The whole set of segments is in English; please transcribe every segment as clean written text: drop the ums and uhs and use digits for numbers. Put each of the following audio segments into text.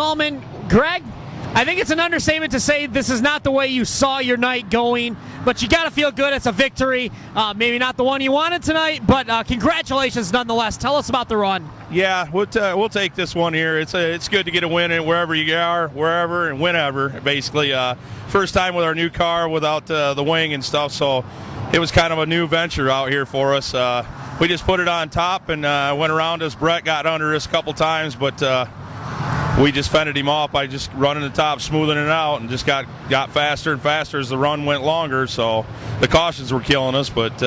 Dahlman. Greg, I think it's an understatement to say this is not the way you saw your night going, but you got to feel good. It's a victory. Maybe not the one you wanted tonight, but congratulations nonetheless. Tell us about the run. Yeah, we'll take this one here. It's good to get a win in wherever you are, wherever and whenever, basically. First time with our new car without the wing and stuff, so it was kind of a new venture out here for us. We just put it on top and went around us. Brett got under us a couple times, but we just fended him off by just running the top, smoothing it out, and just got faster and faster as the run went longer. So the cautions were killing us, but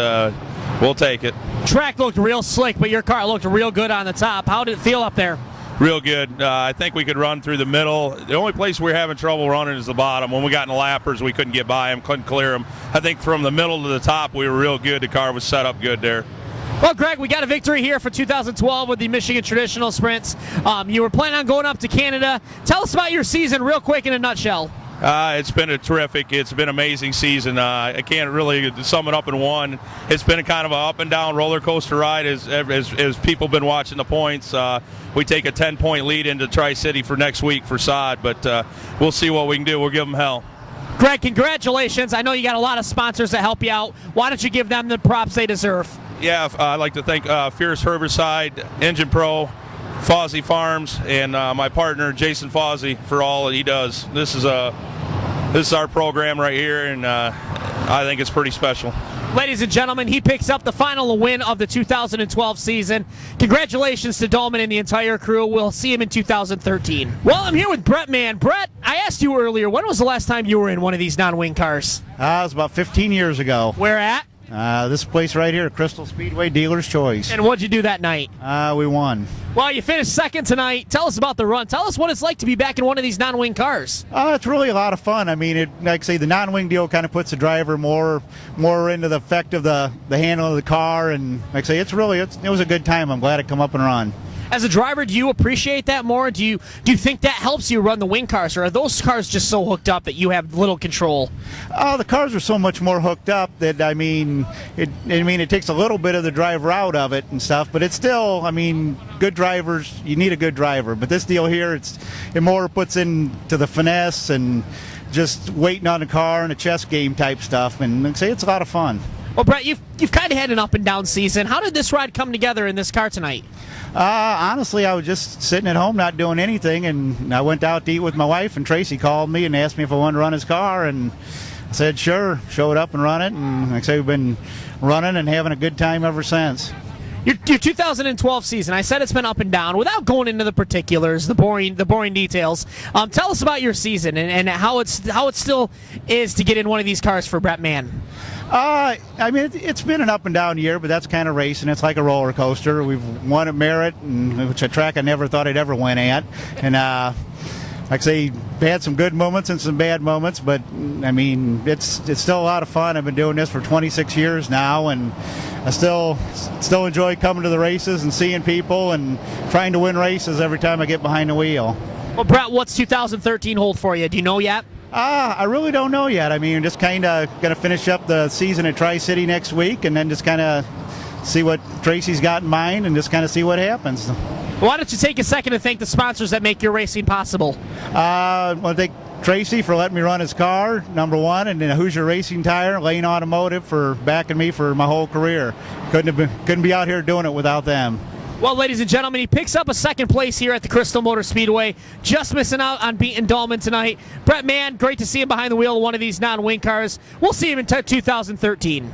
we'll take it. Track looked real slick, but your car looked real good on the top. How did it feel up there? Real good. I think we could run through the middle. The only place we're having trouble running is the bottom. When we got in the lappers, we couldn't get by them, couldn't clear them. I think from the middle to the top, we were real good. The car was set up good there. Well, Greg, we got a victory here for 2012 with the Michigan Traditional Sprints. You were planning on going up to Canada. Tell us about your season real quick in a nutshell. It's been it's been an amazing season. I can't really sum it up in one. It's been a kind of an up and down roller coaster ride as people been watching the points. We take a 10-point lead into Tri-City for next week for Sod, but we'll see what we can do. We'll give them hell. Greg, congratulations. I know you got a lot of sponsors that help you out. Why don't you give them the props they deserve? Yeah, I'd like to thank Fierce Herbicide, Engine Pro, Fawzy Farms, and my partner Jason Fawzy for all that he does. This is our program right here, and I think it's pretty special. Ladies and gentlemen, he picks up the final win of the 2012 season. Congratulations to Dahlman and the entire crew. We'll see him in 2013. Well, I'm here with Brett Mann. Brett, I asked you earlier, when was the last time you were in one of these non-wing cars? It was about 15 years ago. Where at? This place right here, Crystal Speedway, Dealer's Choice. And what'd you do that night? We won. Well, you finished second tonight. Tell us about the run. Tell us what it's like to be back in one of these non-wing cars. It's really a lot of fun. I mean, like I say, the non-wing deal kind of puts the driver more into the effect of the handle of the car, and like I say, it was a good time. I'm glad it come up and run. As a driver, do you appreciate that more? Do you think that helps you run the wing cars, or are those cars just so hooked up that you have little control? The cars are so much more hooked up that it takes a little bit of the driver out of it and stuff, but it's still, good drivers, you need a good driver. But this deal here, it more puts into the finesse and just waiting on the car and a chess game type stuff, and like I say, it's a lot of fun. Well, Brett, you've kind of had an up and down season. How did this ride come together in this car tonight? Honestly, I was just sitting at home not doing anything, and I went out to eat with my wife, and Tracy called me and asked me if I wanted to run his car, and I said sure, showed up and run it, and like I say, we've been running and having a good time ever since. Your 2012 season, I said it's been up and down. Without going into the particulars, the boring details, tell us about your season and how it still is to get in one of these cars for Brett Mann. It's been an up and down year, but that's kind of racing. It's like a roller coaster. We've won at Merritt, which a track I never thought I'd ever win at. And like I say, had some good moments and some bad moments, but it's still a lot of fun. I've been doing this for 26 years now, and I still enjoy coming to the races and seeing people and trying to win races every time I get behind the wheel. Well, Brett, what's 2013 hold for you? Do you know yet? I really don't know yet. Just kind of going to finish up the season at Tri-City next week, and then just kind of see what Tracy's got in mind and just kind of see what happens. Why don't you take a second to thank the sponsors that make your racing possible? I want to thank Tracy for letting me run his car, number one, and then Hoosier Racing Tire, Lane Automotive for backing me for my whole career. Couldn't be out here doing it without them. Well, ladies and gentlemen, he picks up a second place here at the Crystal Motor Speedway. Just missing out on beating Dahlman tonight. Brett Mann, great to see him behind the wheel of one of these non-wing cars. We'll see him in 2013.